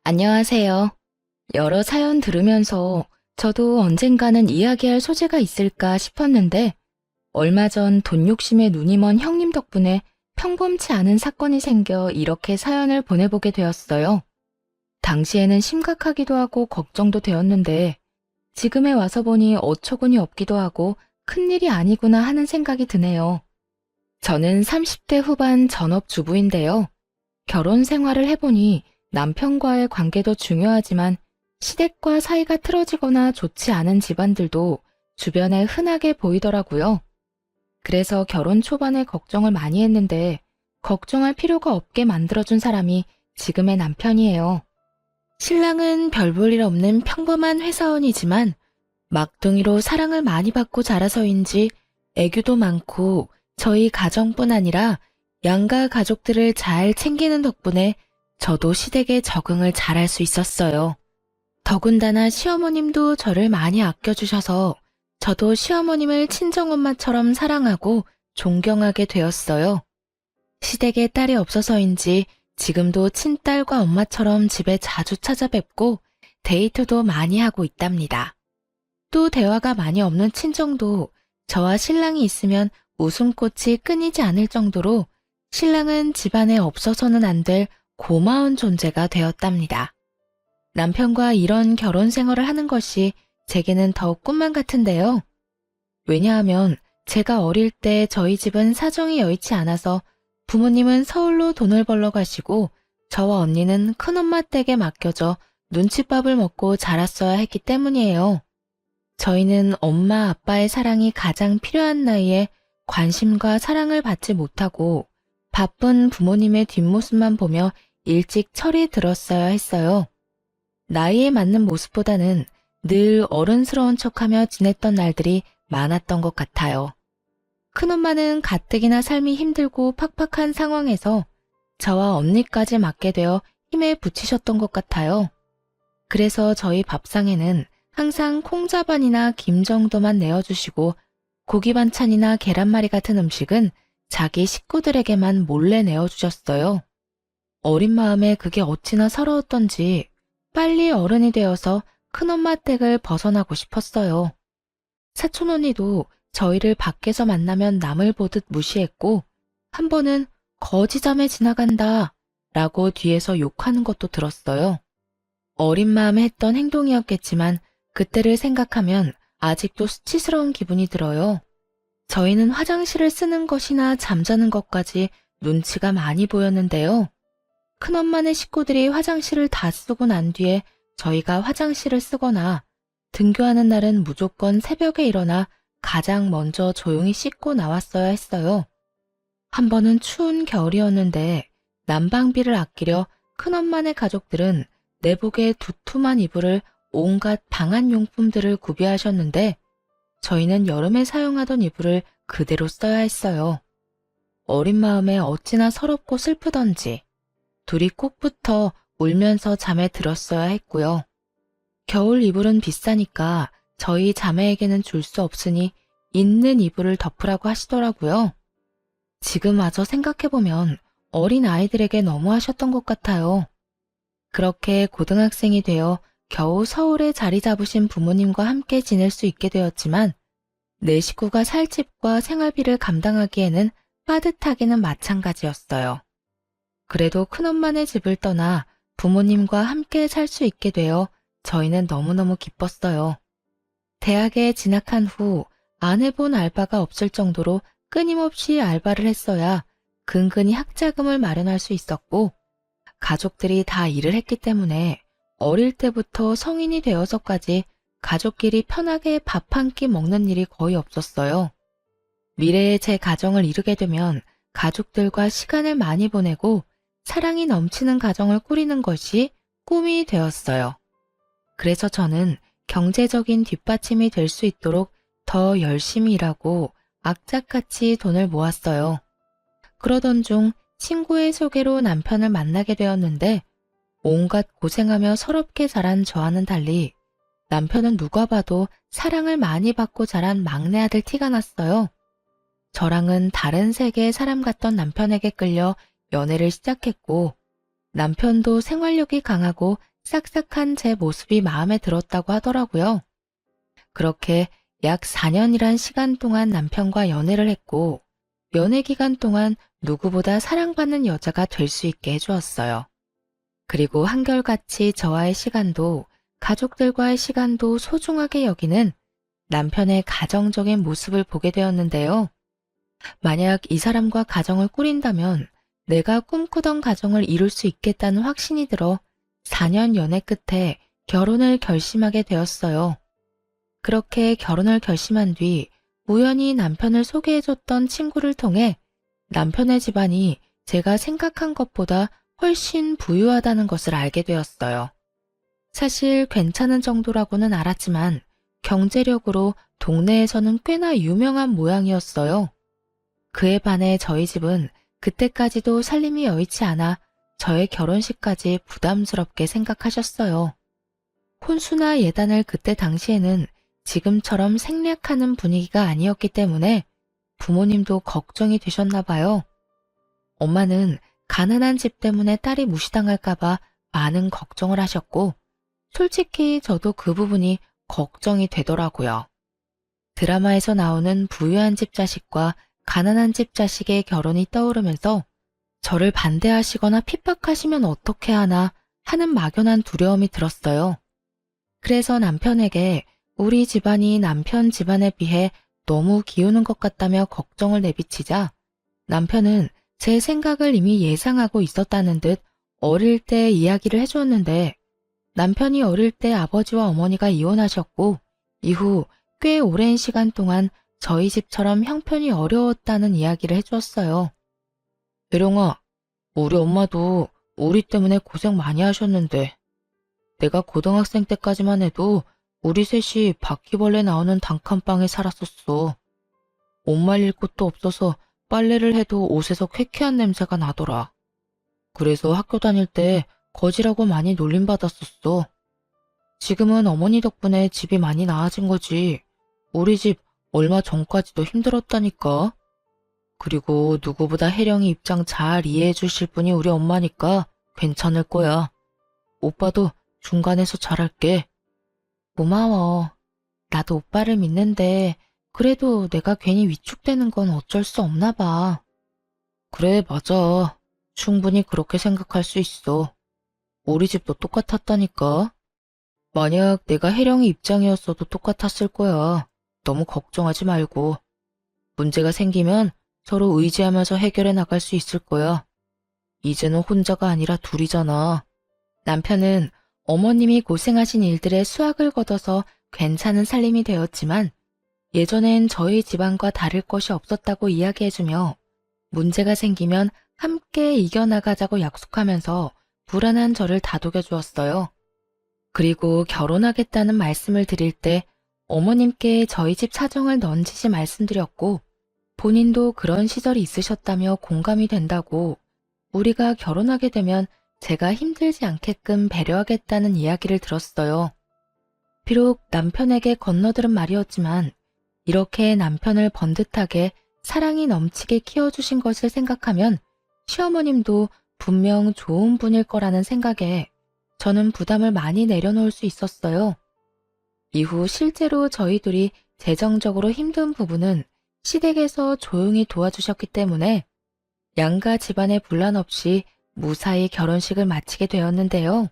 안녕하세요. 여러 사연 들으면서 저도 언젠가는 이야기할 소재가 있을까 싶었는데 얼마 전 돈 욕심에 눈이 먼 형님 덕분에 평범치 않은 사건이 생겨 이렇게 사연을 보내보게 되었어요. 당시에는 심각하기도 하고 걱정도 되었는데 지금에 와서 보니 어처구니 없기도 하고 큰일이 아니구나 하는 생각이 드네요. 저는 30대 후반 전업주부인데요. 결혼 생활을 해보니 남편과의 관계도 중요하지만 시댁과 사이가 틀어지거나 좋지 않은 집안들도 주변에 흔하게 보이더라고요. 그래서 결혼 초반에 걱정을 많이 했는데 걱정할 필요가 없게 만들어준 사람이 지금의 남편이에요. 신랑은 별 볼 일 없는 평범한 회사원이지만 막둥이로 사랑을 많이 받고 자라서인지 애교도 많고 저희 가정뿐 아니라 양가 가족들을 잘 챙기는 덕분에 저도 시댁에 적응을 잘할 수 있었어요. 더군다나 시어머님도 저를 많이 아껴주셔서 저도 시어머님을 친정엄마처럼 사랑하고 존경하게 되었어요. 시댁에 딸이 없어서인지 지금도 친딸과 엄마처럼 집에 자주 찾아뵙고 데이트도 많이 하고 있답니다. 또 대화가 많이 없는 친정도 저와 신랑이 있으면 웃음꽃이 끊이지 않을 정도로 신랑은 집안에 없어서는 안 될 고마운 존재가 되었답니다. 남편과 이런 결혼 생활을 하는 것이 제게는 더욱 꿈만 같은데요. 왜냐하면 제가 어릴 때 저희 집은 사정이 여의치 않아서 부모님은 서울로 돈을 벌러 가시고 저와 언니는 큰엄마 댁에 맡겨져 눈칫밥을 먹고 자랐어야 했기 때문이에요. 저희는 엄마 아빠의 사랑이 가장 필요한 나이에 관심과 사랑을 받지 못하고 바쁜 부모님의 뒷모습만 보며 일찍 철이 들었어야 했어요. 나이에 맞는 모습보다는 늘 어른스러운 척하며 지냈던 날들이 많았던 것 같아요. 큰엄마는 가뜩이나 삶이 힘들고 팍팍한 상황에서 저와 언니까지 맡게 되어 힘에 부치셨던 것 같아요. 그래서 저희 밥상에는 항상 콩자반이나 김 정도만 내어주시고 고기 반찬이나 계란말이 같은 음식은 자기 식구들에게만 몰래 내어주셨어요. 어린 마음에 그게 어찌나 서러웠던지 빨리 어른이 되어서 큰엄마 댁을 벗어나고 싶었어요. 사촌 언니도 저희를 밖에서 만나면 남을 보듯 무시했고 한 번은 거지자매 지나간다 라고 뒤에서 욕하는 것도 들었어요. 어린 마음에 했던 행동이었겠지만 그때를 생각하면 아직도 수치스러운 기분이 들어요. 저희는 화장실을 쓰는 것이나 잠자는 것까지 눈치가 많이 보였는데요. 큰엄마네 식구들이 화장실을 다 쓰고 난 뒤에 저희가 화장실을 쓰거나 등교하는 날은 무조건 새벽에 일어나 가장 먼저 조용히 씻고 나왔어야 했어요. 한 번은 추운 겨울이었는데 난방비를 아끼려 큰엄마네 가족들은 내복에 두툼한 이불을 온갖 방한용품들을 구비하셨는데 저희는 여름에 사용하던 이불을 그대로 써야 했어요. 어린 마음에 어찌나 서럽고 슬프던지 둘이 꼭 붙어 울면서 잠에 들었어야 했고요. 겨울 이불은 비싸니까 저희 자매에게는 줄 수 없으니 있는 이불을 덮으라고 하시더라고요. 지금 와서 생각해보면 어린 아이들에게 너무하셨던 것 같아요. 그렇게 고등학생이 되어 겨우 서울에 자리 잡으신 부모님과 함께 지낼 수 있게 되었지만 내 식구가 살 집과 생활비를 감당하기에는 빠듯하기는 마찬가지였어요. 그래도 큰엄마네 집을 떠나 부모님과 함께 살 수 있게 되어 저희는 너무너무 기뻤어요. 대학에 진학한 후 안 해본 알바가 없을 정도로 끊임없이 알바를 했어야 근근히 학자금을 마련할 수 있었고 가족들이 다 일을 했기 때문에 어릴 때부터 성인이 되어서까지 가족끼리 편하게 밥 한 끼 먹는 일이 거의 없었어요. 미래에 제 가정을 이루게 되면 가족들과 시간을 많이 보내고 사랑이 넘치는 가정을 꾸리는 것이 꿈이 되었어요. 그래서 저는 경제적인 뒷받침이 될 수 있도록 더 열심히 일하고 악착같이 돈을 모았어요. 그러던 중 친구의 소개로 남편을 만나게 되었는데 온갖 고생하며 서럽게 자란 저와는 달리 남편은 누가 봐도 사랑을 많이 받고 자란 막내 아들 티가 났어요. 저랑은 다른 세계의 사람 같던 남편에게 끌려 연애를 시작했고 남편도 생활력이 강하고 싹싹한 제 모습이 마음에 들었다고 하더라고요. 그렇게 약 4년이란 시간 동안 남편과 연애를 했고, 연애 기간 동안 누구보다 사랑받는 여자가 될 수 있게 해주었어요. 그리고 한결같이 저와의 시간도 가족들과의 시간도 소중하게 여기는 남편의 가정적인 모습을 보게 되었는데요. 만약 이 사람과 가정을 꾸린다면 내가 꿈꾸던 가정을 이룰 수 있겠다는 확신이 들어 4년 연애 끝에 결혼을 결심하게 되었어요. 그렇게 결혼을 결심한 뒤 우연히 남편을 소개해줬던 친구를 통해 남편의 집안이 제가 생각한 것보다 훨씬 부유하다는 것을 알게 되었어요. 사실 괜찮은 정도라고는 알았지만 경제력으로 동네에서는 꽤나 유명한 모양이었어요. 그에 반해 저희 집은 그때까지도 살림이 여의치 않아 저의 결혼식까지 부담스럽게 생각하셨어요. 혼수나 예단을 그때 당시에는 지금처럼 생략하는 분위기가 아니었기 때문에 부모님도 걱정이 되셨나 봐요. 엄마는 가난한 집 때문에 딸이 무시당할까봐 많은 걱정을 하셨고, 솔직히 저도 그 부분이 걱정이 되더라고요. 드라마에서 나오는 부유한 집 자식과 가난한 집 자식의 결혼이 떠오르면서 저를 반대하시거나 핍박하시면 어떻게 하나 하는 막연한 두려움이 들었어요. 그래서 남편에게 우리 집안이 남편 집안에 비해 너무 기우는 것 같다며 걱정을 내비치자 남편은 제 생각을 이미 예상하고 있었다는 듯 어릴 때 이야기를 해주었는데 남편이 어릴 때 아버지와 어머니가 이혼하셨고 이후 꽤 오랜 시간 동안 저희 집처럼 형편이 어려웠다는 이야기를 해주었어요. 대령아, 우리 엄마도 우리 때문에 고생 많이 하셨는데 내가 고등학생 때까지만 해도 우리 셋이 바퀴벌레 나오는 단칸방에 살았었어. 옷 말릴 곳도 없어서 빨래를 해도 옷에서 쾌쾌한 냄새가 나더라. 그래서 학교 다닐 때 거지라고 많이 놀림받았었어. 지금은 어머니 덕분에 집이 많이 나아진 거지. 우리 집 얼마 전까지도 힘들었다니까. 그리고 누구보다 혜령이 입장 잘 이해해 주실 분이 우리 엄마니까 괜찮을 거야. 오빠도 중간에서 잘할게. 고마워. 나도 오빠를 믿는데 그래도 내가 괜히 위축되는 건 어쩔 수 없나 봐. 그래, 맞아. 충분히 그렇게 생각할 수 있어. 우리 집도 똑같았다니까. 만약 내가 혜령이 입장이었어도 똑같았을 거야. 너무 걱정하지 말고. 문제가 생기면 서로 의지하면서 해결해 나갈 수 있을 거야. 이제는 혼자가 아니라 둘이잖아. 남편은 어머님이 고생하신 일들의 수확을 거둬서 괜찮은 살림이 되었지만 예전엔 저희 집안과 다를 것이 없었다고 이야기해주며 문제가 생기면 함께 이겨나가자고 약속하면서 불안한 저를 다독여 주었어요. 그리고 결혼하겠다는 말씀을 드릴 때 어머님께 저희 집 사정을 넌지시 말씀드렸고 본인도 그런 시절이 있으셨다며 공감이 된다고 우리가 결혼하게 되면 제가 힘들지 않게끔 배려하겠다는 이야기를 들었어요. 비록 남편에게 건너들은 말이었지만 이렇게 남편을 번듯하게 사랑이 넘치게 키워주신 것을 생각하면 시어머님도 분명 좋은 분일 거라는 생각에 저는 부담을 많이 내려놓을 수 있었어요. 이후 실제로 저희 둘이 재정적으로 힘든 부분은 시댁에서 조용히 도와주셨기 때문에 양가 집안의 분란 없이 무사히 결혼식을 마치게 되었는데요.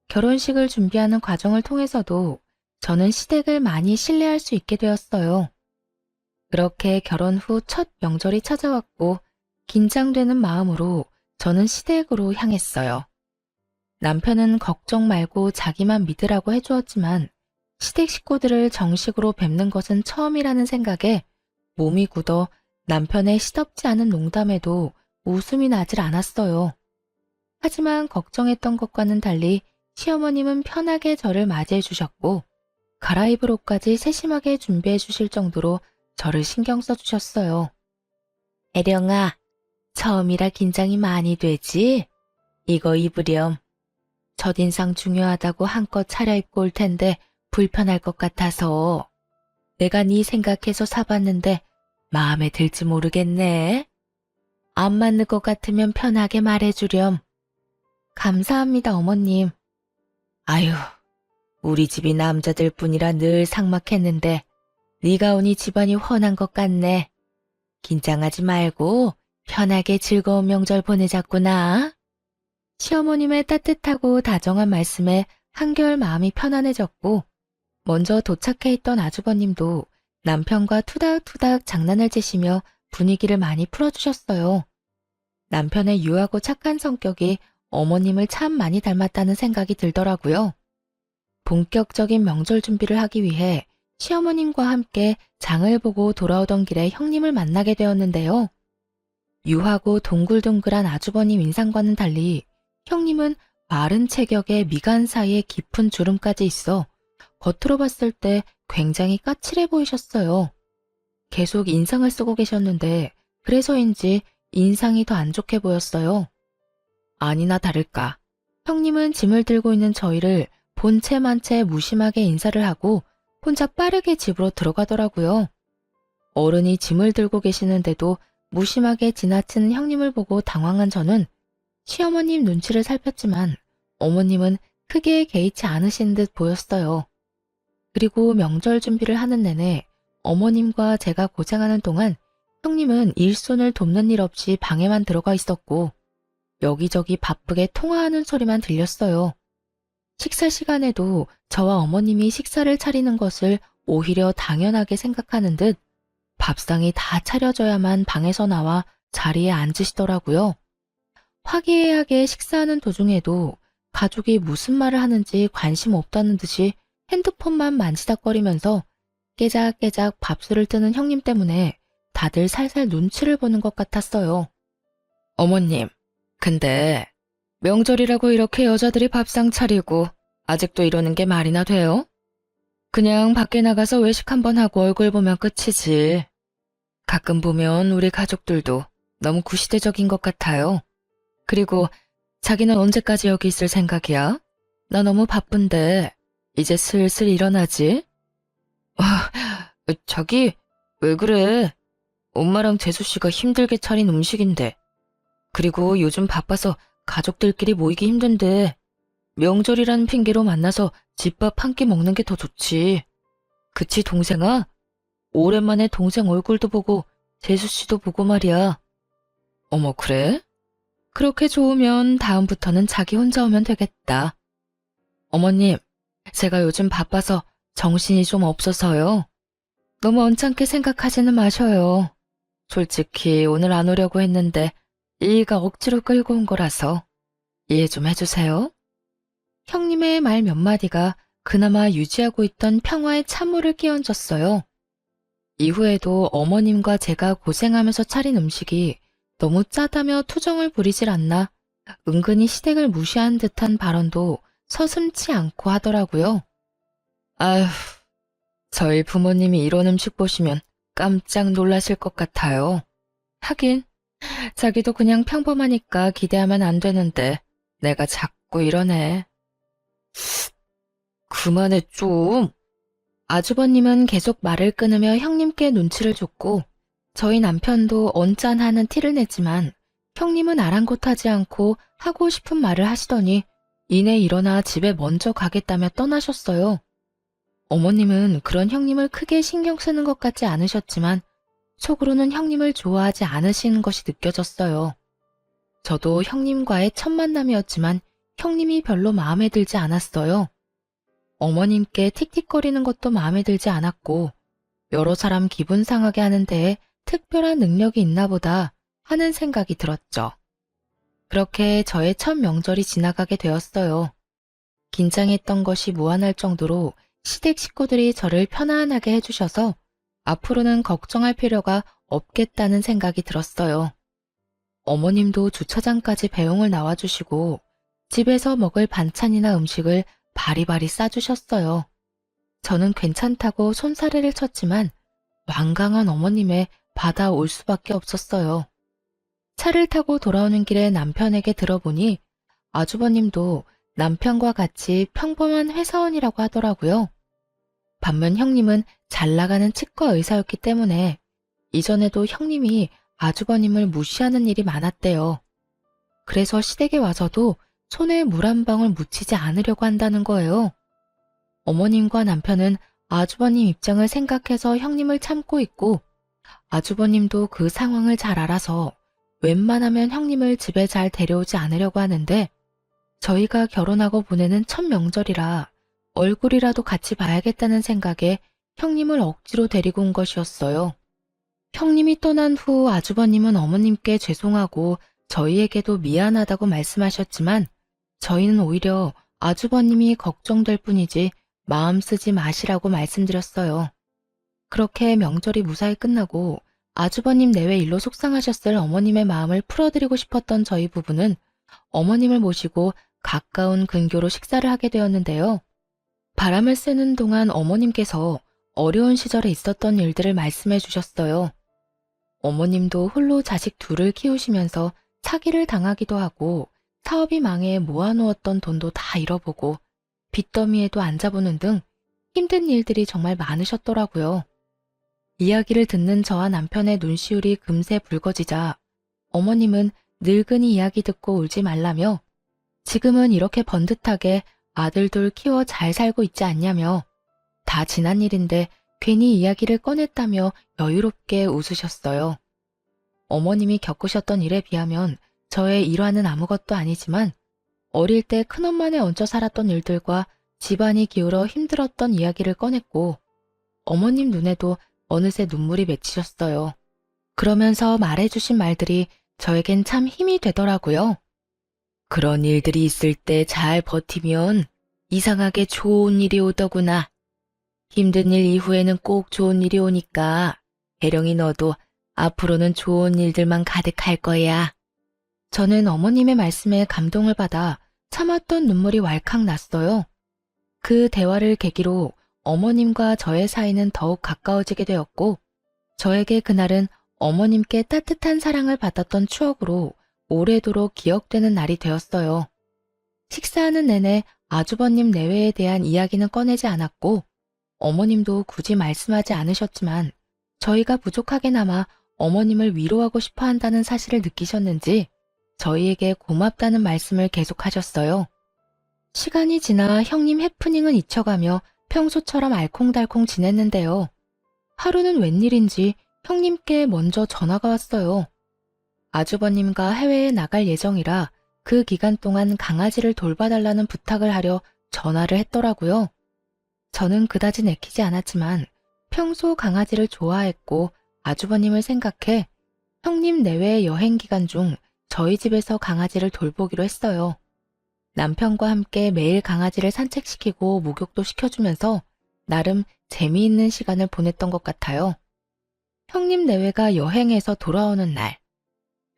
결혼식을 준비하는 과정을 통해서도 저는 시댁을 많이 신뢰할 수 있게 되었어요. 그렇게 결혼 후 첫 명절이 찾아왔고 긴장되는 마음으로 저는 시댁으로 향했어요. 남편은 걱정 말고 자기만 믿으라고 해주었지만 시댁 식구들을 정식으로 뵙는 것은 처음이라는 생각에 몸이 굳어 남편의 시덥지 않은 농담에도 웃음이 나질 않았어요. 하지만 걱정했던 것과는 달리 시어머님은 편하게 저를 맞이해 주셨고 갈아입을 옷까지 세심하게 준비해 주실 정도로 저를 신경 써 주셨어요. 혜령아, 처음이라 긴장이 많이 되지? 이거 입으렴. 첫인상 중요하다고 한껏 차려입고 올 텐데 불편할 것 같아서 내가 네 생각해서 사봤는데 마음에 들지 모르겠네. 안 맞는 것 같으면 편하게 말해주렴. 감사합니다, 어머님. 아유, 우리 집이 남자들뿐이라 늘 삭막했는데 네가 오니 집안이 훤한 것 같네. 긴장하지 말고 편하게 즐거운 명절 보내자꾸나. 시어머님의 따뜻하고 다정한 말씀에 한결 마음이 편안해졌고 먼저 도착해 있던 아주버님도 남편과 투닥투닥 장난을 치시며 분위기를 많이 풀어주셨어요. 남편의 유하고 착한 성격이 어머님을 참 많이 닮았다는 생각이 들더라고요. 본격적인 명절 준비를 하기 위해 시어머님과 함께 장을 보고 돌아오던 길에 형님을 만나게 되었는데요. 유하고 동글동글한 아주버님 인상과는 달리 형님은 마른 체격에 미간 사이에 깊은 주름까지 있어 겉으로 봤을 때 굉장히 까칠해 보이셨어요. 계속 인상을 쓰고 계셨는데 그래서인지 인상이 더 안 좋게 보였어요. 아니나 다를까 형님은 짐을 들고 있는 저희를 본체만체 무심하게 인사를 하고 혼자 빠르게 집으로 들어가더라고요. 어른이 짐을 들고 계시는데도 무심하게 지나치는 형님을 보고 당황한 저는 시어머님 눈치를 살폈지만 어머님은 크게 개의치 않으신 듯 보였어요. 그리고 명절 준비를 하는 내내 어머님과 제가 고생하는 동안 형님은 일손을 돕는 일 없이 방에만 들어가 있었고 여기저기 바쁘게 통화하는 소리만 들렸어요. 식사 시간에도 저와 어머님이 식사를 차리는 것을 오히려 당연하게 생각하는 듯 밥상이 다 차려져야만 방에서 나와 자리에 앉으시더라고요. 화기애애하게 식사하는 도중에도 가족이 무슨 말을 하는지 관심 없다는 듯이 핸드폰만 만지작거리면서 깨작깨작 밥술을 뜨는 형님 때문에 다들 살살 눈치를 보는 것 같았어요. 어머님, 근데 명절이라고 이렇게 여자들이 밥상 차리고 아직도 이러는 게 말이나 돼요? 그냥 밖에 나가서 외식 한번 하고 얼굴 보면 끝이지. 가끔 보면 우리 가족들도 너무 구시대적인 것 같아요. 그리고 자기는 언제까지 여기 있을 생각이야? 나 너무 바쁜데 이제 슬슬 일어나지? 자기 왜 그래? 엄마랑 재수씨가 힘들게 차린 음식인데. 그리고 요즘 바빠서 가족들끼리 모이기 힘든데 명절이라는 핑계로 만나서 집밥 한 끼 먹는 게 더 좋지. 그치 동생아? 오랜만에 동생 얼굴도 보고 재수씨도 보고 말이야. 어머 그래? 그렇게 좋으면 다음부터는 자기 혼자 오면 되겠다. 어머님, 제가 요즘 바빠서 정신이 좀 없어서요. 너무 언짢게 생각하지는 마셔요. 솔직히 오늘 안 오려고 했는데 일가 억지로 끌고 온 거라서 이해 좀 해주세요. 형님의 말 몇 마디가 그나마 유지하고 있던 평화의 찬물을 끼얹었어요. 이후에도 어머님과 제가 고생하면서 차린 음식이 너무 짜다며 투정을 부리질 않나 은근히 시댁을 무시한 듯한 발언도 서슴지 않고 하더라고요. 아휴, 저희 부모님이 이런 음식 보시면 깜짝 놀라실 것 같아요. 하긴 자기도 그냥 평범하니까 기대하면 안 되는데 내가 자꾸 이러네. 그만해 좀. 아주버님은 계속 말을 끊으며 형님께 눈치를 줬고 저희 남편도 언짢아하는 티를 냈지만 형님은 아랑곳하지 않고 하고 싶은 말을 하시더니 이내 일어나 집에 먼저 가겠다며 떠나셨어요. 어머님은 그런 형님을 크게 신경 쓰는 것 같지 않으셨지만 속으로는 형님을 좋아하지 않으시는 것이 느껴졌어요. 저도 형님과의 첫 만남이었지만 형님이 별로 마음에 들지 않았어요. 어머님께 틱틱거리는 것도 마음에 들지 않았고 여러 사람 기분 상하게 하는 데에 특별한 능력이 있나 보다 하는 생각이 들었죠. 그렇게 저의 첫 명절이 지나가게 되었어요. 긴장했던 것이 무한할 정도로 시댁 식구들이 저를 편안하게 해주셔서 앞으로는 걱정할 필요가 없겠다는 생각이 들었어요. 어머님도 주차장까지 배웅을 나와주시고 집에서 먹을 반찬이나 음식을 바리바리 싸주셨어요. 저는 괜찮다고 손사래를 쳤지만 완강한 어머님에 받아올 수밖에 없었어요. 차를 타고 돌아오는 길에 남편에게 들어보니 아주버님도 남편과 같이 평범한 회사원이라고 하더라고요. 반면 형님은 잘 나가는 치과 의사였기 때문에 이전에도 형님이 아주버님을 무시하는 일이 많았대요. 그래서 시댁에 와서도 손에 물 한 방울 묻히지 않으려고 한다는 거예요. 어머님과 남편은 아주버님 입장을 생각해서 형님을 참고 있고 아주버님도 그 상황을 잘 알아서 웬만하면 형님을 집에 잘 데려오지 않으려고 하는데 저희가 결혼하고 보내는 첫 명절이라 얼굴이라도 같이 봐야겠다는 생각에 형님을 억지로 데리고 온 것이었어요. 형님이 떠난 후 아주버님은 어머님께 죄송하고 저희에게도 미안하다고 말씀하셨지만 저희는 오히려 아주버님이 걱정될 뿐이지 마음 쓰지 마시라고 말씀드렸어요. 그렇게 명절이 무사히 끝나고 아주버님 내외 일로 속상하셨을 어머님의 마음을 풀어드리고 싶었던 저희 부부는 어머님을 모시고 가까운 근교로 식사를 하게 되었는데요. 바람을 쐬는 동안 어머님께서 어려운 시절에 있었던 일들을 말씀해 주셨어요. 어머님도 홀로 자식 둘을 키우시면서 사기를 당하기도 하고 사업이 망해 모아놓았던 돈도 다 잃어보고 빚더미에도 앉아보는 등 힘든 일들이 정말 많으셨더라고요. 이야기를 듣는 저와 남편의 눈시울이 금세 붉어지자 어머님은 늙은이 이야기 듣고 울지 말라며 지금은 이렇게 번듯하게 아들 둘 키워 잘 살고 있지 않냐며 다 지난 일인데 괜히 이야기를 꺼냈다며 여유롭게 웃으셨어요. 어머님이 겪으셨던 일에 비하면 저의 일화는 아무것도 아니지만 어릴 때 큰엄마네 얹혀 살았던 일들과 집안이 기울어 힘들었던 이야기를 꺼냈고 어머님 눈에도 어느새 눈물이 맺히셨어요. 그러면서 말해주신 말들이 저에겐 참 힘이 되더라고요. 그런 일들이 있을 때 잘 버티면 이상하게 좋은 일이 오더구나. 힘든 일 이후에는 꼭 좋은 일이 오니까 혜령이 너도 앞으로는 좋은 일들만 가득할 거야. 저는 어머님의 말씀에 감동을 받아 참았던 눈물이 왈칵 났어요. 그 대화를 계기로 어머님과 저의 사이는 더욱 가까워지게 되었고 저에게 그날은 어머님께 따뜻한 사랑을 받았던 추억으로 오래도록 기억되는 날이 되었어요. 식사하는 내내 아주버님 내외에 대한 이야기는 꺼내지 않았고 어머님도 굳이 말씀하지 않으셨지만 저희가 부족하게 남아 어머님을 위로하고 싶어 한다는 사실을 느끼셨는지 저희에게 고맙다는 말씀을 계속하셨어요. 시간이 지나 형님 해프닝은 잊혀가며 평소처럼 알콩달콩 지냈는데요. 하루는 웬일인지 형님께 먼저 전화가 왔어요. 아주버님과 해외에 나갈 예정이라 그 기간 동안 강아지를 돌봐달라는 부탁을 하려 전화를 했더라고요. 저는 그다지 내키지 않았지만 평소 강아지를 좋아했고 아주버님을 생각해 형님 내외 여행 기간 중 저희 집에서 강아지를 돌보기로 했어요. 남편과 함께 매일 강아지를 산책시키고 목욕도 시켜주면서 나름 재미있는 시간을 보냈던 것 같아요. 형님 내외가 여행에서 돌아오는 날,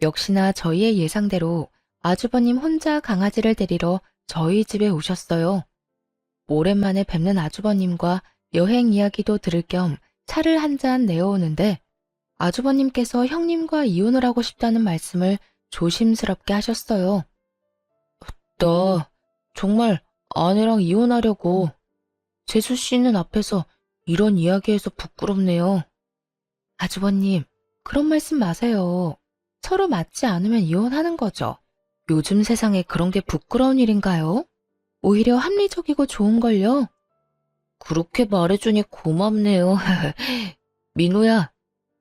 역시나 저희의 예상대로 아주버님 혼자 강아지를 데리러 저희 집에 오셨어요. 오랜만에 뵙는 아주버님과 여행 이야기도 들을 겸 차를 한 잔 내어오는데 아주버님께서 형님과 이혼을 하고 싶다는 말씀을 조심스럽게 하셨어요. 나 정말 아내랑 이혼하려고. 재수 씨는 앞에서 이런 이야기해서 부끄럽네요. 아주버님, 그런 말씀 마세요. 서로 맞지 않으면 이혼하는 거죠. 요즘 세상에 그런 게 부끄러운 일인가요? 오히려 합리적이고 좋은걸요. 그렇게 말해주니 고맙네요. 민호야,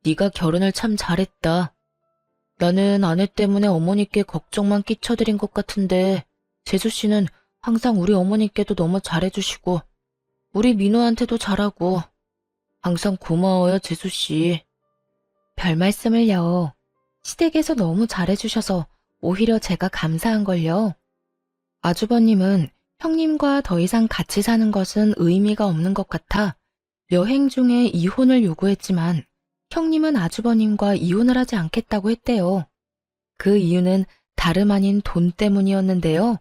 네가 결혼을 참 잘했다. 나는 아내 때문에 어머니께 걱정만 끼쳐드린 것 같은데 재수 씨는 항상 우리 어머니께도 너무 잘해주시고 우리 민호한테도 잘하고 항상 고마워요, 재수 씨. 별 말씀을요. 시댁에서 너무 잘해주셔서 오히려 제가 감사한걸요. 아주버님은 형님과 더 이상 같이 사는 것은 의미가 없는 것 같아 여행 중에 이혼을 요구했지만 형님은 아주버님과 이혼을 하지 않겠다고 했대요. 그 이유는 다름 아닌 돈 때문이었는데요.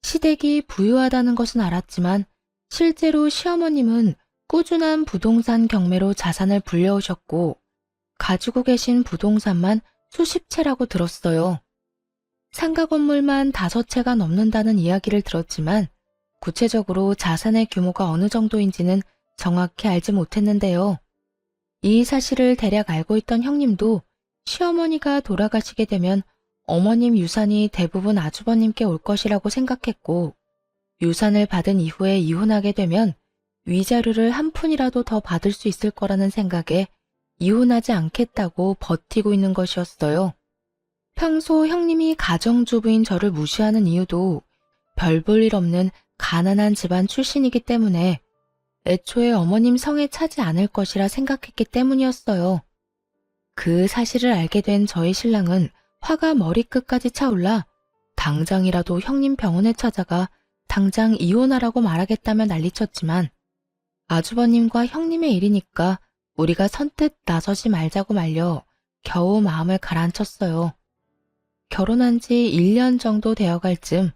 시댁이 부유하다는 것은 알았지만 실제로 시어머님은 꾸준한 부동산 경매로 자산을 불려오셨고 가지고 계신 부동산만 수십 채라고 들었어요. 상가 건물만 5채가 넘는다는 이야기를 들었지만 구체적으로 자산의 규모가 어느 정도인지는 정확히 알지 못했는데요. 이 사실을 대략 알고 있던 형님도 시어머니가 돌아가시게 되면 어머님 유산이 대부분 아주버님께 올 것이라고 생각했고, 유산을 받은 이후에 이혼하게 되면 위자료를 한 푼이라도 더 받을 수 있을 거라는 생각에 이혼하지 않겠다고 버티고 있는 것이었어요. 평소 형님이 가정주부인 저를 무시하는 이유도 별 볼 일 없는 가난한 집안 출신이기 때문에 애초에 어머님 성에 차지 않을 것이라 생각했기 때문이었어요. 그 사실을 알게 된 저희 신랑은 화가 머리끝까지 차올라 당장이라도 형님 병원에 찾아가 당장 이혼하라고 말하겠다며 난리쳤지만 아주버님과 형님의 일이니까 우리가 선뜻 나서지 말자고 말려 겨우 마음을 가라앉혔어요. 결혼한 지 1년 정도 되어갈 즈음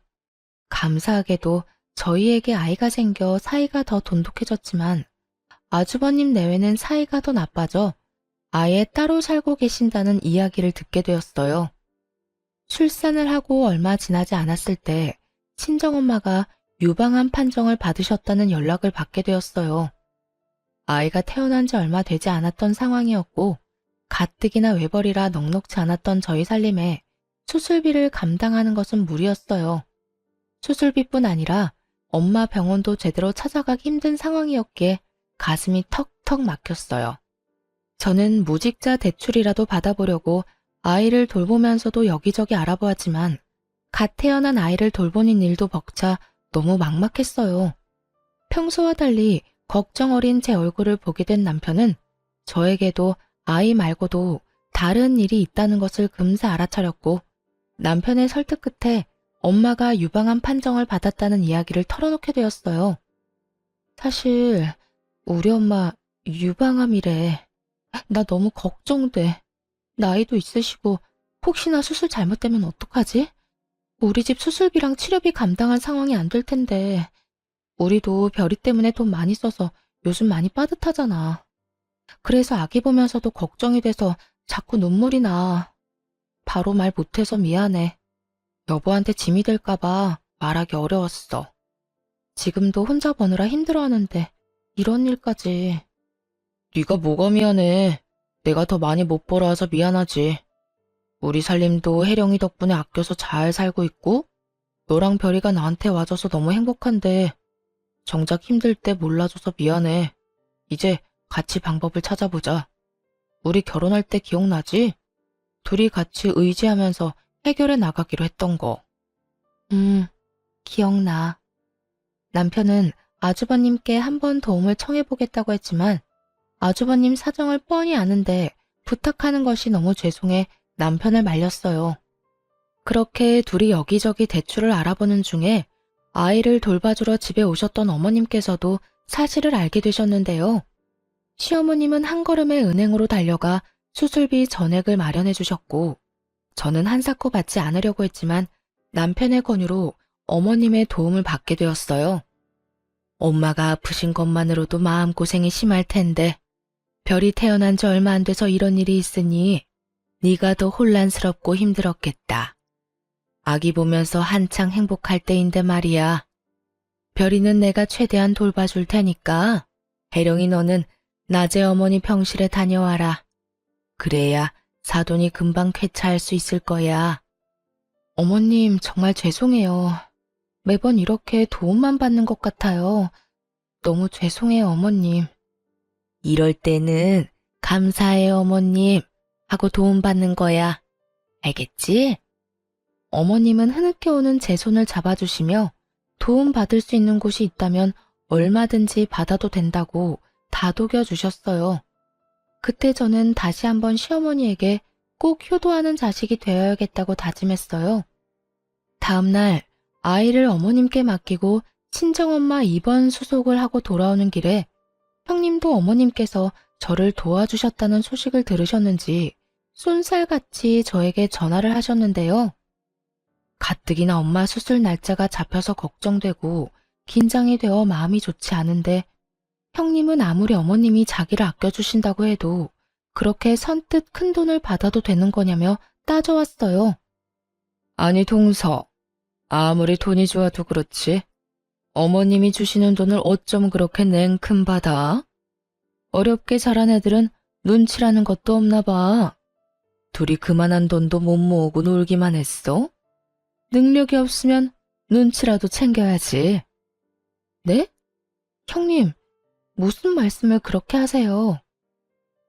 감사하게도 저희에게 아이가 생겨 사이가 더 돈독해졌지만 아주버님 내외는 사이가 더 나빠져 아예 따로 살고 계신다는 이야기를 듣게 되었어요. 출산을 하고 얼마 지나지 않았을 때 친정엄마가 유방암 판정을 받으셨다는 연락을 받게 되었어요. 아이가 태어난 지 얼마 되지 않았던 상황이었고 가뜩이나 외벌이라 넉넉지 않았던 저희 살림에 수술비를 감당하는 것은 무리였어요. 수술비뿐 아니라 엄마 병원도 제대로 찾아가기 힘든 상황이었기에 가슴이 턱턱 막혔어요. 저는 무직자 대출이라도 받아보려고 아이를 돌보면서도 여기저기 알아보았지만 갓 태어난 아이를 돌보는 일도 벅차 너무 막막했어요. 평소와 달리 걱정 어린 제 얼굴을 보게 된 남편은 저에게도 아이 말고도 다른 일이 있다는 것을 금세 알아차렸고 남편의 설득 끝에 엄마가 유방암 판정을 받았다는 이야기를 털어놓게 되었어요. 사실 우리 엄마 유방암이래. 나 너무 걱정돼. 나이도 있으시고 혹시나 수술 잘못되면 어떡하지? 우리 집 수술비랑 치료비 감당할 상황이 안 될 텐데 우리도 별이 때문에 돈 많이 써서 요즘 많이 빠듯하잖아. 그래서 아기 보면서도 걱정이 돼서 자꾸 눈물이 나. 바로 말 못해서 미안해. 여보한테 짐이 될까봐 말하기 어려웠어. 지금도 혼자 버느라 힘들어하는데 이런 일까지. 네가 뭐가 미안해. 내가 더 많이 못 벌어와서 미안하지. 우리 살림도 혜령이 덕분에 아껴서 잘 살고 있고 너랑 별이가 나한테 와줘서 너무 행복한데 정작 힘들 때 몰라줘서 미안해. 이제 같이 방법을 찾아보자. 우리 결혼할 때 기억나지? 둘이 같이 의지하면서 해결해 나가기로 했던 거. 기억나. 남편은 아주버님께 한번 도움을 청해보겠다고 했지만 아주버님 사정을 뻔히 아는데 부탁하는 것이 너무 죄송해 남편을 말렸어요. 그렇게 둘이 여기저기 대출을 알아보는 중에 아이를 돌봐주러 집에 오셨던 어머님께서도 사실을 알게 되셨는데요. 시어머님은 한 걸음에 은행으로 달려가 수술비 전액을 마련해 주셨고 저는 한사코 받지 않으려고 했지만 남편의 권유로 어머님의 도움을 받게 되었어요. 엄마가 아프신 것만으로도 마음고생이 심할 텐데 별이 태어난 지 얼마 안 돼서 이런 일이 있으니 네가 더 혼란스럽고 힘들었겠다. 아기 보면서 한창 행복할 때인데 말이야. 별이는 내가 최대한 돌봐줄 테니까 혜령이 너는 낮에 어머니 병실에 다녀와라. 그래야 사돈이 금방 쾌차할 수 있을 거야. 어머님 정말 죄송해요. 매번 이렇게 도움만 받는 것 같아요. 너무 죄송해요 어머님. 이럴 때는 감사해요 어머님 하고 도움받는 거야. 알겠지? 어머님은 흐느껴 오는 제 손을 잡아주시며 도움받을 수 있는 곳이 있다면 얼마든지 받아도 된다고 다독여 주셨어요. 그때 저는 다시 한번 시어머니에게 꼭 효도하는 자식이 되어야겠다고 다짐했어요. 다음 날 아이를 어머님께 맡기고 친정엄마 입원 수속을 하고 돌아오는 길에 형님도 어머님께서 저를 도와주셨다는 소식을 들으셨는지 쏜살같이 저에게 전화를 하셨는데요. 가뜩이나 엄마 수술 날짜가 잡혀서 걱정되고 긴장이 되어 마음이 좋지 않은데 형님은 아무리 어머님이 자기를 아껴주신다고 해도 그렇게 선뜻 큰 돈을 받아도 되는 거냐며 따져왔어요. 아니 동서, 아무리 돈이 좋아도 그렇지. 어머님이 주시는 돈을 어쩜 그렇게 냉큼 받아? 어렵게 자란 애들은 눈치라는 것도 없나 봐. 둘이 그만한 돈도 못 모으고 놀기만 했어? 능력이 없으면 눈치라도 챙겨야지. 네? 형님, 무슨 말씀을 그렇게 하세요?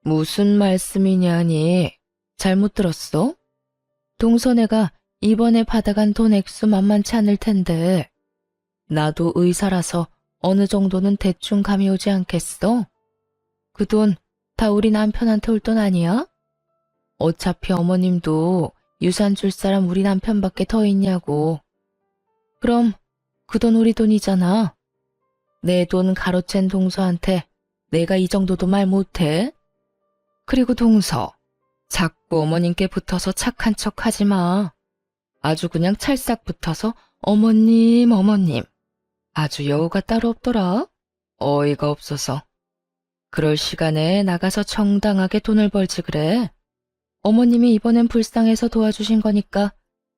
무슨 말씀이냐니? 잘못 들었어? 동서네가 이번에 받아간 돈 액수 만만치 않을 텐데 나도 의사라서 어느 정도는 대충 감이 오지 않겠어? 그 돈 다 우리 남편한테 올 돈 아니야? 어차피 어머님도 유산 줄 사람 우리 남편밖에 더 있냐고. 그럼 그 돈 우리 돈이잖아. 내 돈 가로챈 동서한테 내가 이 정도도 말 못해? 그리고 동서, 자꾸 어머님께 붙어서 착한 척 하지 마. 아주 그냥 찰싹 붙어서 어머님, 어머님. 아주 여우가 따로 없더라. 어이가 없어서. 그럴 시간에 나가서 정당하게 돈을 벌지 그래. 어머님이 이번엔 불쌍해서 도와주신 거니까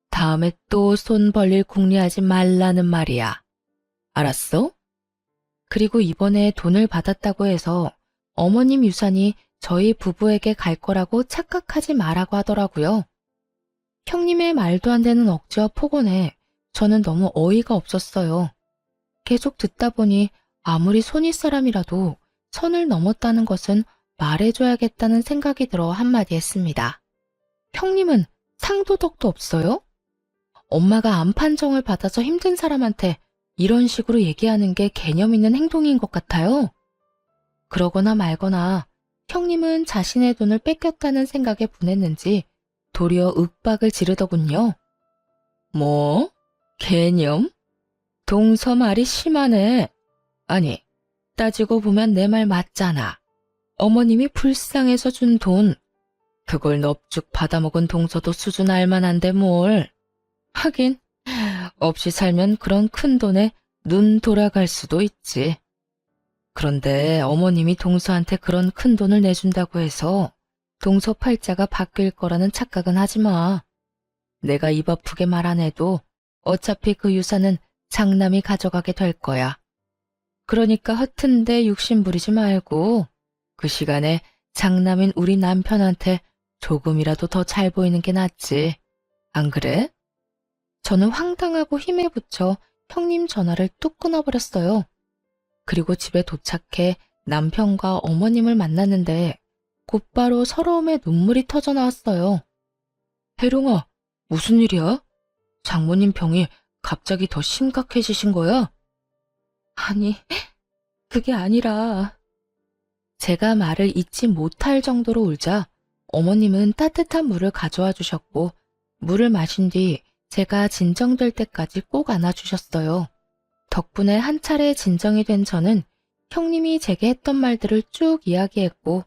다음에 또 손 벌릴 궁리하지 말라는 말이야. 알았어? 그리고 이번에 돈을 받았다고 해서 어머님 유산이 저희 부부에게 갈 거라고 착각하지 말라고 하더라고요. 형님의 말도 안 되는 억지와 폭언에 저는 너무 어이가 없었어요. 계속 듣다 보니 아무리 손윗 사람이라도 선을 넘었다는 것은 말해줘야겠다는 생각이 들어 한마디 했습니다. 형님은 상도덕도 없어요? 엄마가 암 판정을 받아서 힘든 사람한테 이런 식으로 얘기하는 게 개념 있는 행동인 것 같아요. 그러거나 말거나 형님은 자신의 돈을 뺏겼다는 생각에 분했는지 도리어 윽박을 지르더군요. 뭐? 개념? 동서 말이 심하네. 아니, 따지고 보면 내 말 맞잖아. 어머님이 불쌍해서 준 돈. 그걸 넙죽 받아먹은 동서도 수준 알만한데 뭘. 하긴 없이 살면 그런 큰 돈에 눈 돌아갈 수도 있지. 그런데 어머님이 동서한테 그런 큰 돈을 내준다고 해서 동서 팔자가 바뀔 거라는 착각은 하지 마. 내가 입 아프게 말 안 해도 어차피 그 유산은 장남이 가져가게 될 거야. 그러니까 허튼데 욕심 부리지 말고 그 시간에 장남인 우리 남편한테 조금이라도 더 잘 보이는 게 낫지. 안 그래? 저는 황당하고 힘에 부쳐 형님 전화를 뚝 끊어버렸어요. 그리고 집에 도착해 남편과 어머님을 만났는데 곧바로 서러움에 눈물이 터져 나왔어요. 혜룡아, 무슨 일이야? 장모님 병이 갑자기 더 심각해지신 거야? 아니, 그게 아니라 제가 말을 잇지 못할 정도로 울자 어머님은 따뜻한 물을 가져와 주셨고 물을 마신 뒤 제가 진정될 때까지 꼭 안아주셨어요. 덕분에 한 차례 진정이 된 저는 형님이 제게 했던 말들을 쭉 이야기했고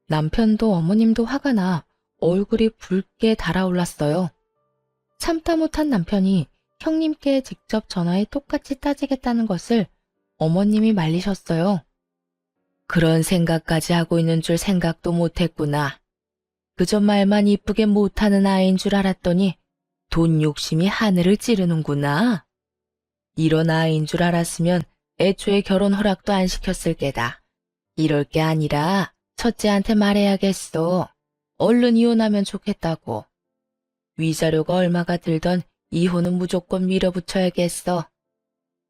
남편도 어머님도 화가 나 얼굴이 붉게 달아올랐어요. 참다 못한 남편이 형님께 직접 전화해 똑같이 따지겠다는 것을 어머님이 말리셨어요. 그런 생각까지 하고 있는 줄 생각도 못했구나. 그저 말만 이쁘게 못하는 아이인 줄 알았더니 돈 욕심이 하늘을 찌르는구나. 이런 아이인 줄 알았으면 애초에 결혼 허락도 안 시켰을 게다. 이럴 게 아니라 첫째한테 말해야겠어. 얼른 이혼하면 좋겠다고. 위자료가 얼마가 들던 이혼은 무조건 밀어붙여야겠어.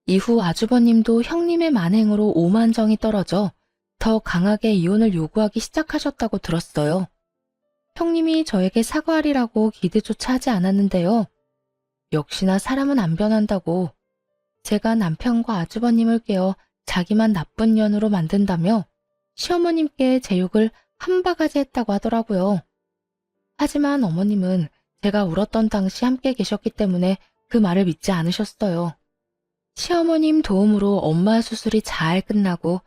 이후 아주버님도 형님의 만행으로 오만정이 떨어져 더 강하게 이혼을 요구하기 시작하셨다고 들었어요. 형님이 저에게 사과하리라고 기대조차 하지 않았는데요. 역시나 사람은 안 변한다고 제가 남편과 아주버님을 깨워 자기만 나쁜 년으로 만든다며 시어머님께 제 욕을 한 바가지 했다고 하더라고요. 하지만 어머님은 제가 울었던 당시 함께 계셨기 때문에 그 말을 믿지 않으셨어요. 시어머님 도움으로 엄마 수술이 잘 끝나고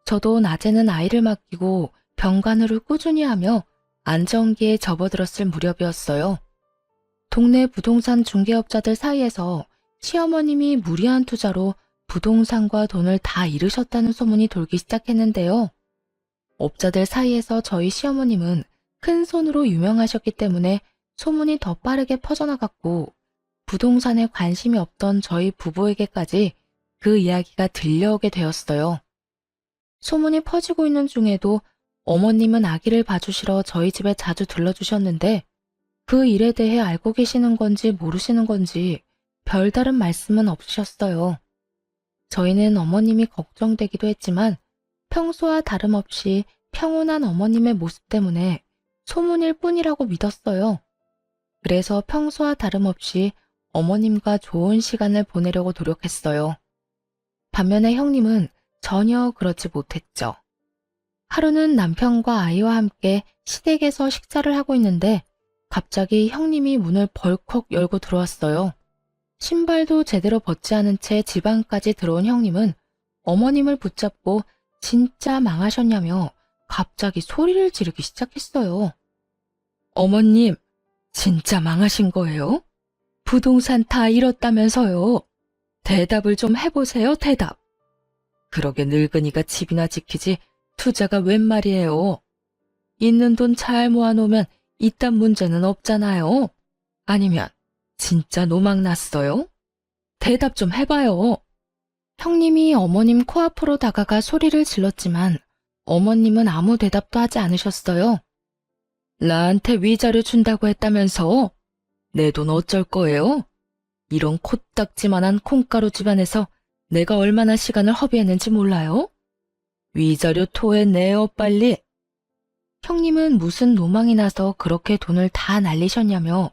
저도 낮에는 아이를 맡기고 병간호를 꾸준히 하며 안정기에 접어들었을 무렵이었어요. 동네 부동산 중개업자들 사이에서 시어머님이 무리한 투자로 부동산과 돈을 다 잃으셨다는 소문이 돌기 시작했는데요. 업자들 사이에서 저희 시어머님은 큰 손으로 유명하셨기 때문에 소문이 더 빠르게 퍼져나갔고 부동산에 관심이 없던 저희 부부에게까지 그 이야기가 들려오게 되었어요. 소문이 퍼지고 있는 중에도 어머님은 아기를 봐주시러 저희 집에 자주 들러주셨는데 그 일에 대해 알고 계시는 건지 모르시는 건지 별다른 말씀은 없으셨어요. 저희는 어머님이 걱정되기도 했지만 평소와 다름없이 평온한 어머님의 모습 때문에 소문일 뿐이라고 믿었어요. 그래서 평소와 다름없이 어머님과 좋은 시간을 보내려고 노력했어요. 반면에 형님은 전혀 그렇지 못했죠. 하루는 남편과 아이와 함께 시댁에서 식사를 하고 있는데 갑자기 형님이 문을 벌컥 열고 들어왔어요. 신발도 제대로 벗지 않은 채 집 안까지 들어온 형님은 어머님을 붙잡고 진짜 망하셨냐며 갑자기 소리를 지르기 시작했어요. 어머님, 진짜 망하신 거예요? 부동산 다 잃었다면서요. 대답을 좀 해보세요, 대답. 그러게 늙은이가 집이나 지키지 투자가 웬 말이에요. 있는 돈 잘 모아놓으면 이딴 문제는 없잖아요. 아니면 진짜 노망 났어요? 대답 좀 해봐요. 형님이 어머님 코앞으로 다가가 소리를 질렀지만 어머님은 아무 대답도 하지 않으셨어요. 나한테 위자료 준다고 했다면서? 내 돈 어쩔 거예요? 이런 코딱지만한 콩가루 집안에서 내가 얼마나 시간을 허비했는지 몰라요? 위자료 토해내요, 빨리. 형님은 무슨 노망이 나서 그렇게 돈을 다 날리셨냐며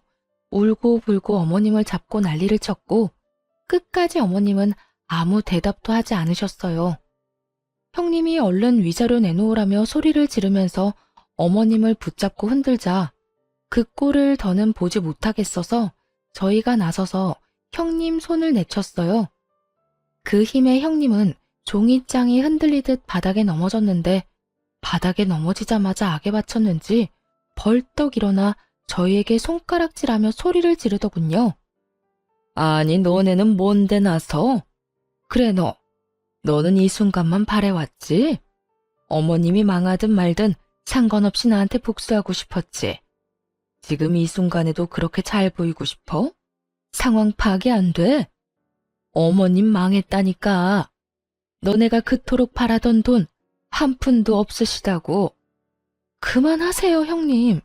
울고 불고 어머님을 잡고 난리를 쳤고 끝까지 어머님은 아무 대답도 하지 않으셨어요. 형님이 얼른 위자료 내놓으라며 소리를 지르면서 어머님을 붙잡고 흔들자 그 꼴을 더는 보지 못하겠어서 저희가 나서서 형님 손을 내쳤어요. 그 힘에 형님은 종이장이 흔들리듯 바닥에 넘어졌는데 바닥에 넘어지자마자 악에 받쳤는지 벌떡 일어나 저희에게 손가락질하며 소리를 지르더군요. 아니 너네는 뭔데 나서? 그래 너는 이 순간만 바래왔지? 어머님이 망하든 말든 상관없이 나한테 복수하고 싶었지. 지금 이 순간에도 그렇게 잘 보이고 싶어? 상황 파악이 안 돼? 어머님 망했다니까. 너네가 그토록 바라던 돈 한 푼도 없으시다고. 그만하세요, 형님.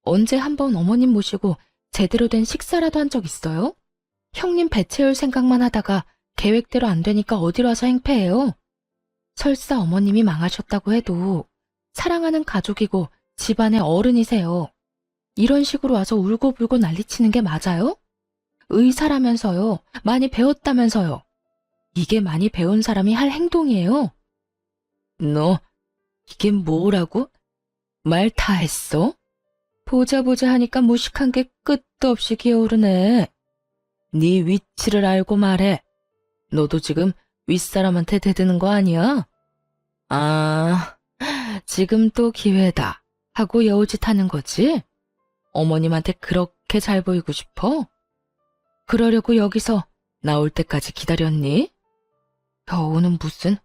언제 한번 어머님 모시고 제대로 된 식사라도 한 적 있어요? 형님 배 채울 생각만 하다가 계획대로 안 되니까 어디로 와서 행패해요? 설사 어머님이 망하셨다고 해도 사랑하는 가족이고 집안의 어른이세요. 이런 식으로 와서 울고불고 난리치는 게 맞아요? 의사라면서요. 많이 배웠다면서요. 이게 많이 배운 사람이 할 행동이에요. 너 이게 뭐라고? 말 다 했어? 보자 하니까 무식한 게 끝도 없이 기어오르네. 네 위치를 알고 말해. 너도 지금 윗사람한테 대드는 거 아니야? 아, 지금 또 기회다 하고 여우짓 하는 거지? 어머님한테 그렇게 잘 보이고 싶어? 그러려고 여기서 나올 때까지 기다렸니? 여우는 무슨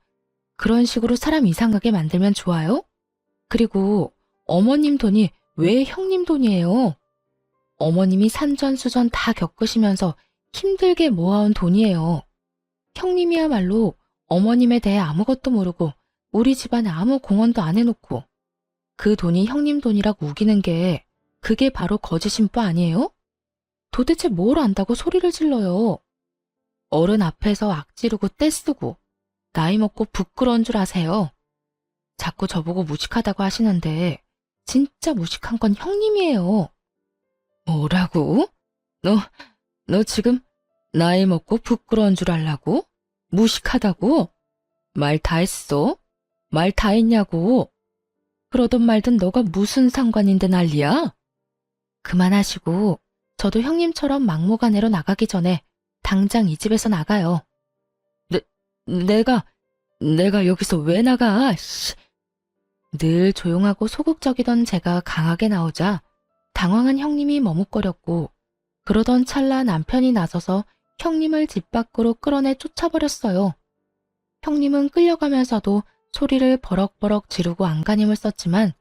그런 식으로 사람 이상하게 만들면 좋아요? 그리고 어머님 돈이 왜 형님 돈이에요? 어머님이 산전수전 다 겪으시면서 힘들게 모아온 돈이에요. 형님이야말로 어머님에 대해 아무것도 모르고 우리 집안에 아무 공헌도 안 해놓고 그 돈이 형님 돈이라고 우기는 게 그게 바로 거짓인 바 아니에요? 도대체 뭘 안다고 소리를 질러요? 어른 앞에서 악지르고 떼쓰고 나이 먹고 부끄러운 줄 아세요? 자꾸 저보고 무식하다고 하시는데 진짜 무식한 건 형님이에요. 뭐라고? 너 지금 나이 먹고 부끄러운 줄 알라고? 무식하다고? 말 다 했어? 말 다 했냐고? 그러든 말든 너가 무슨 상관인데 난리야? 그만하시고 저도 형님처럼 막무가내로 나가기 전에 당장 이 집에서 나가요. 내가 여기서 왜 나가? 씨. 늘 조용하고 소극적이던 제가 강하게 나오자 당황한 형님이 머뭇거렸고 그러던 찰나 남편이 나서서 형님을 집 밖으로 끌어내 쫓아버렸어요. 형님은 끌려가면서도 소리를 버럭버럭 지르고 안간힘을 썼지만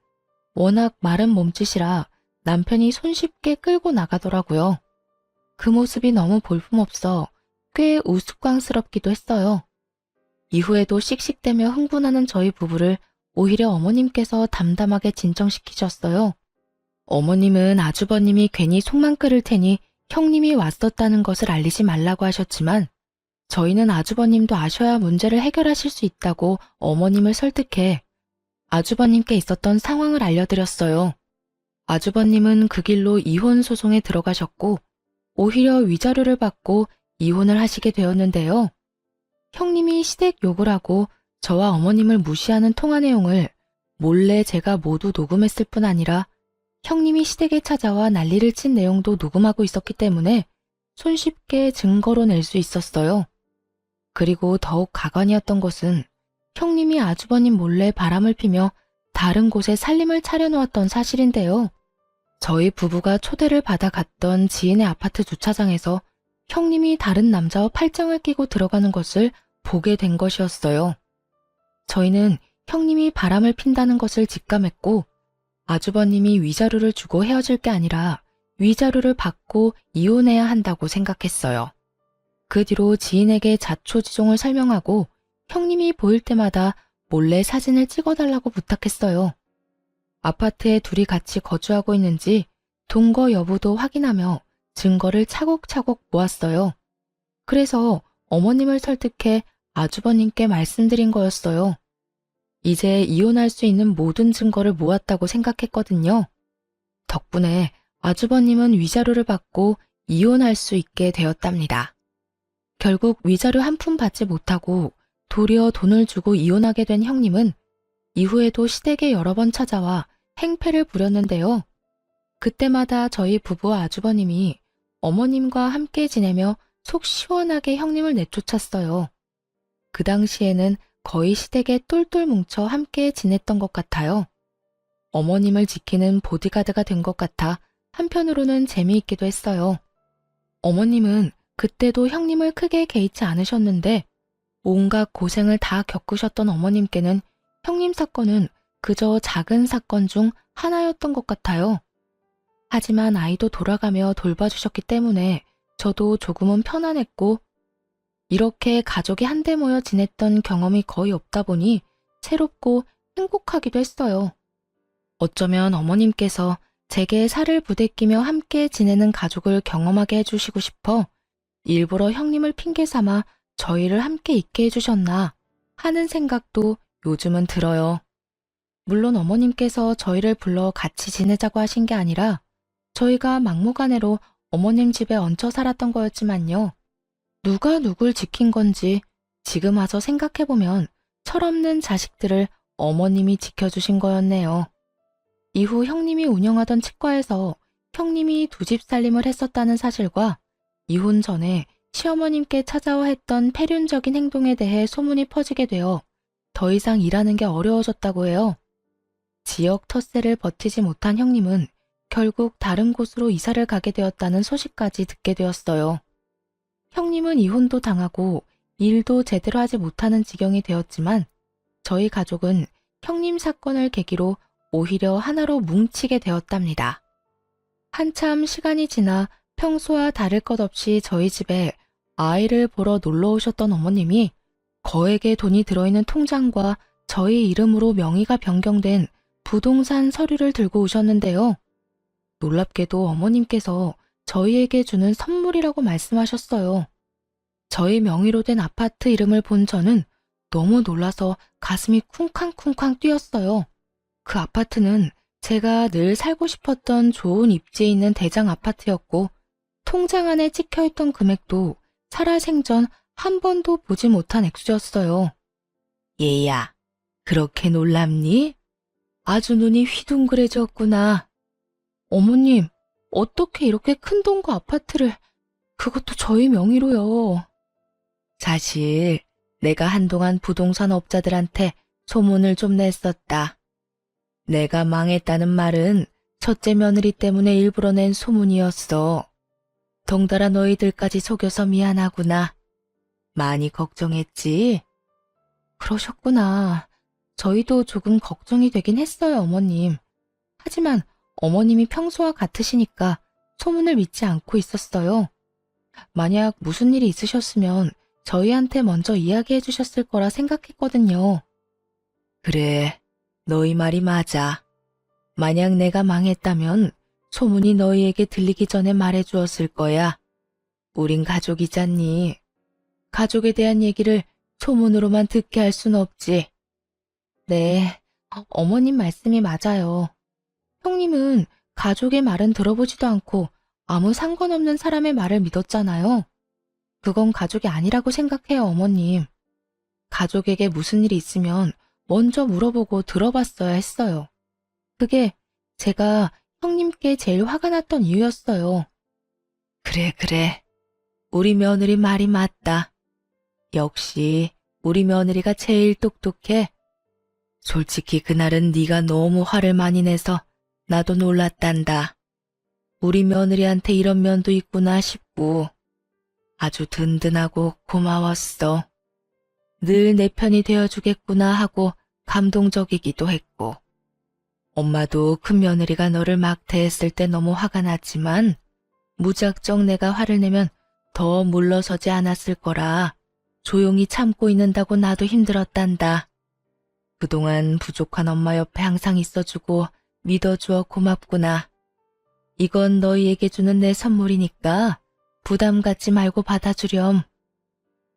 워낙 마른 몸짓이라 남편이 손쉽게 끌고 나가더라고요. 그 모습이 너무 볼품없어 꽤 우스꽝스럽기도 했어요. 이후에도 씩씩대며 흥분하는 저희 부부를 오히려 어머님께서 담담하게 진정시키셨어요. 어머님은 아주버님이 괜히 속만 끓을 테니 형님이 왔었다는 것을 알리지 말라고 하셨지만 저희는 아주버님도 아셔야 문제를 해결하실 수 있다고 어머님을 설득해 아주버님께 있었던 상황을 알려드렸어요. 아주버님은 그 길로 이혼 소송에 들어가셨고 오히려 위자료를 받고 이혼을 하시게 되었는데요. 형님이 시댁 욕을 하고 저와 어머님을 무시하는 통화 내용을 몰래 제가 모두 녹음했을 뿐 아니라 형님이 시댁에 찾아와 난리를 친 내용도 녹음하고 있었기 때문에 손쉽게 증거로 낼 수 있었어요. 그리고 더욱 가관이었던 것은 형님이 아주버님 몰래 바람을 피며 다른 곳에 살림을 차려놓았던 사실인데요. 저희 부부가 초대를 받아 갔던 지인의 아파트 주차장에서 형님이 다른 남자와 팔짱을 끼고 들어가는 것을 보게 된 것이었어요. 저희는 형님이 바람을 핀다는 것을 직감했고 아주버님이 위자료를 주고 헤어질 게 아니라 위자료를 받고 이혼해야 한다고 생각했어요. 그 뒤로 지인에게 자초지종을 설명하고 형님이 보일 때마다 몰래 사진을 찍어달라고 부탁했어요. 아파트에 둘이 같이 거주하고 있는지 동거 여부도 확인하며 증거를 차곡차곡 모았어요. 그래서 어머님을 설득해 아주버님께 말씀드린 거였어요. 이제 이혼할 수 있는 모든 증거를 모았다고 생각했거든요. 덕분에 아주버님은 위자료를 받고 이혼할 수 있게 되었답니다. 결국 위자료 한 푼 받지 못하고 도리어 돈을 주고 이혼하게 된 형님은 이후에도 시댁에 여러 번 찾아와 행패를 부렸는데요. 그때마다 저희 부부와 아주버님이 어머님과 함께 지내며 속 시원하게 형님을 내쫓았어요. 그 당시에는 거의 시댁에 똘똘 뭉쳐 함께 지냈던 것 같아요. 어머님을 지키는 보디가드가 된 것 같아 한편으로는 재미있기도 했어요. 어머님은 그때도 형님을 크게 개의치 않으셨는데 온갖 고생을 다 겪으셨던 어머님께는 형님 사건은 그저 작은 사건 중 하나였던 것 같아요. 하지만 아이도 돌아가며 돌봐주셨기 때문에 저도 조금은 편안했고 이렇게 가족이 한데 모여 지냈던 경험이 거의 없다 보니 새롭고 행복하기도 했어요. 어쩌면 어머님께서 제게 살을 부대끼며 함께 지내는 가족을 경험하게 해주시고 싶어 일부러 형님을 핑계 삼아 저희를 함께 있게 해주셨나 하는 생각도 요즘은 들어요. 물론 어머님께서 저희를 불러 같이 지내자고 하신 게 아니라 저희가 막무가내로 어머님 집에 얹혀 살았던 거였지만요. 누가 누굴 지킨 건지 지금 와서 생각해보면 철없는 자식들을 어머님이 지켜주신 거였네요. 이후 형님이 운영하던 치과에서 형님이 두 집 살림을 했었다는 사실과 이혼 전에 시어머님께 찾아와 했던 폐륜적인 행동에 대해 소문이 퍼지게 되어 더 이상 일하는 게 어려워졌다고 해요. 지역 텃세를 버티지 못한 형님은 결국 다른 곳으로 이사를 가게 되었다는 소식까지 듣게 되었어요. 형님은 이혼도 당하고 일도 제대로 하지 못하는 지경이 되었지만 저희 가족은 형님 사건을 계기로 오히려 하나로 뭉치게 되었답니다. 한참 시간이 지나 평소와 다를 것 없이 저희 집에 아이를 보러 놀러 오셨던 어머님이 거액의 돈이 들어있는 통장과 저희 이름으로 명의가 변경된 부동산 서류를 들고 오셨는데요. 놀랍게도 어머님께서 저희에게 주는 선물이라고 말씀하셨어요. 저희 명의로 된 아파트 이름을 본 저는 너무 놀라서 가슴이 쿵쾅쿵쾅 뛰었어요. 그 아파트는 제가 늘 살고 싶었던 좋은 입지에 있는 대장 아파트였고 통장 안에 찍혀있던 금액도 살아생전 한 번도 보지 못한 액수였어요. 얘야, 그렇게 놀랍니? 아주 눈이 휘둥그레졌구나. 어머님, 어떻게 이렇게 큰 돈과 아파트를, 그것도 저희 명의로요. 사실 내가 한동안 부동산 업자들한테 소문을 좀 냈었다. 내가 망했다는 말은 첫째 며느리 때문에 일부러 낸 소문이었어. 덩달아 너희들까지 속여서 미안하구나. 많이 걱정했지? 그러셨구나. 저희도 조금 걱정이 되긴 했어요, 어머님. 하지만 어머님이 평소와 같으시니까 소문을 믿지 않고 있었어요. 만약 무슨 일이 있으셨으면 저희한테 먼저 이야기해 주셨을 거라 생각했거든요. 그래, 너희 말이 맞아. 만약 내가 망했다면 소문이 너희에게 들리기 전에 말해주었을 거야. 우린 가족이잖니. 가족에 대한 얘기를 소문으로만 듣게 할 순 없지. 네, 어머님 말씀이 맞아요. 형님은 가족의 말은 들어보지도 않고 아무 상관없는 사람의 말을 믿었잖아요. 그건 가족이 아니라고 생각해요, 어머님. 가족에게 무슨 일이 있으면 먼저 물어보고 들어봤어야 했어요. 그게 제가 형님께 제일 화가 났던 이유였어요. 그래. 우리 며느리 말이 맞다. 역시 우리 며느리가 제일 똑똑해. 솔직히 그날은 네가 너무 화를 많이 내서 나도 놀랐단다. 우리 며느리한테 이런 면도 있구나 싶고 아주 든든하고 고마웠어. 늘 내 편이 되어주겠구나 하고 감동적이기도 했고 엄마도 큰 며느리가 너를 막 대했을 때 너무 화가 났지만 무작정 내가 화를 내면 더 물러서지 않았을 거라 조용히 참고 있는다고 나도 힘들었단다. 그동안 부족한 엄마 옆에 항상 있어주고 믿어주어 고맙구나. 이건 너희에게 주는 내 선물이니까 부담 갖지 말고 받아주렴.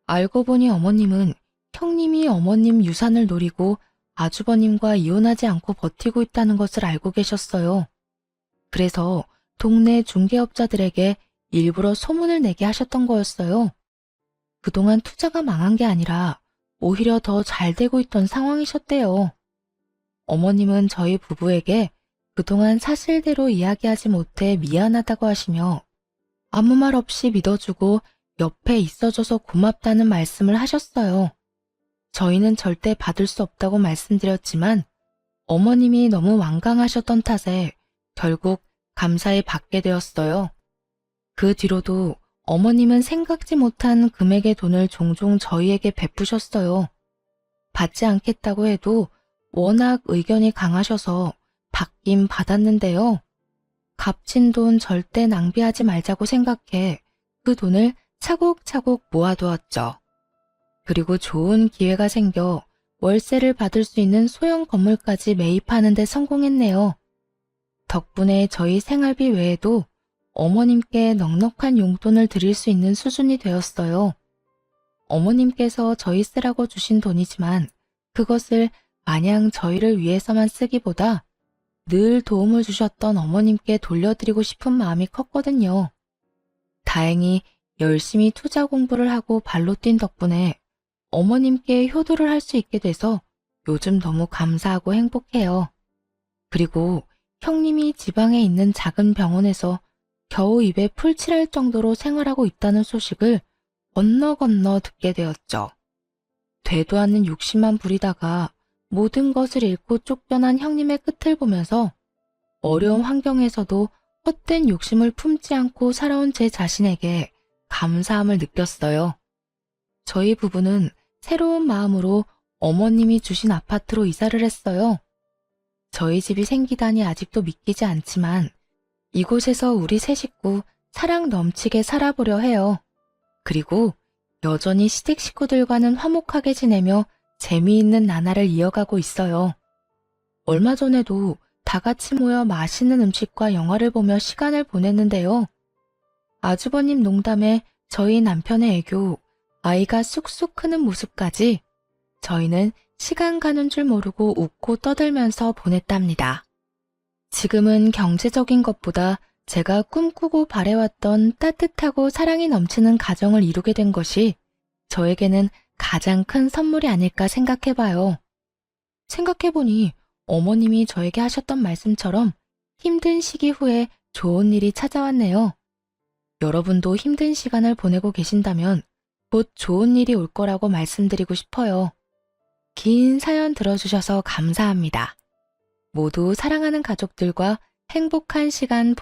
알고 보니 어머님은 형님이 어머님 유산을 노리고 아주버님과 이혼하지 않고 버티고 있다는 것을 알고 계셨어요. 그래서 동네 중개업자들에게 일부러 소문을 내게 하셨던 거였어요. 그동안 투자가 망한 게 아니라 오히려 더 잘 되고 있던 상황이셨대요. 어머님은 저희 부부에게 그동안 사실대로 이야기하지 못해 미안하다고 하시며 아무 말 없이 믿어주고 옆에 있어줘서 고맙다는 말씀을 하셨어요. 저희는 절대 받을 수 없다고 말씀드렸지만 어머님이 너무 완강하셨던 탓에 결국 감사히 받게 되었어요. 그 뒤로도 어머님은 생각지 못한 금액의 돈을 종종 저희에게 베푸셨어요. 받지 않겠다고 해도 워낙 의견이 강하셔서 받긴 받았는데요. 값진 돈 절대 낭비하지 말자고 생각해 그 돈을 차곡차곡 모아두었죠. 그리고 좋은 기회가 생겨 월세를 받을 수 있는 소형 건물까지 매입하는 데 성공했네요. 덕분에 저희 생활비 외에도 어머님께 넉넉한 용돈을 드릴 수 있는 수준이 되었어요. 어머님께서 저희 쓰라고 주신 돈이지만 그것을 마냥 저희를 위해서만 쓰기보다 늘 도움을 주셨던 어머님께 돌려드리고 싶은 마음이 컸거든요. 다행히 열심히 투자 공부를 하고 발로 뛴 덕분에 어머님께 효도를 할 수 있게 돼서 요즘 너무 감사하고 행복해요. 그리고 형님이 지방에 있는 작은 병원에서 겨우 입에 풀 칠할 정도로 생활하고 있다는 소식을 건너 듣게 되었죠. 되도 않는 욕심만 부리다가 모든 것을 잃고 쫓겨난 형님의 끝을 보면서 어려운 환경에서도 헛된 욕심을 품지 않고 살아온 제 자신에게 감사함을 느꼈어요. 저희 부부는 새로운 마음으로 어머님이 주신 아파트로 이사를 했어요. 저희 집이 생기다니 아직도 믿기지 않지만 이곳에서 우리 세 식구 사랑 넘치게 살아보려 해요. 그리고 여전히 시댁 식구들과는 화목하게 지내며 재미있는 나날을 이어가고 있어요. 얼마 전에도 다 같이 모여 맛있는 음식과 영화를 보며 시간을 보냈는데요. 아주버님 농담에 저희 남편의 애교, 아이가 쑥쑥 크는 모습까지 저희는 시간 가는 줄 모르고 웃고 떠들면서 보냈답니다. 지금은 경제적인 것보다 제가 꿈꾸고 바래왔던 따뜻하고 사랑이 넘치는 가정을 이루게 된 것이 저에게는 가장 큰 선물이 아닐까 생각해봐요. 생각해보니 어머님이 저에게 하셨던 말씀처럼 힘든 시기 후에 좋은 일이 찾아왔네요. 여러분도 힘든 시간을 보내고 계신다면 곧 좋은 일이 올 거라고 말씀드리고 싶어요. 긴 사연 들어주셔서 감사합니다. 모두 사랑하는 가족들과 행복한 시간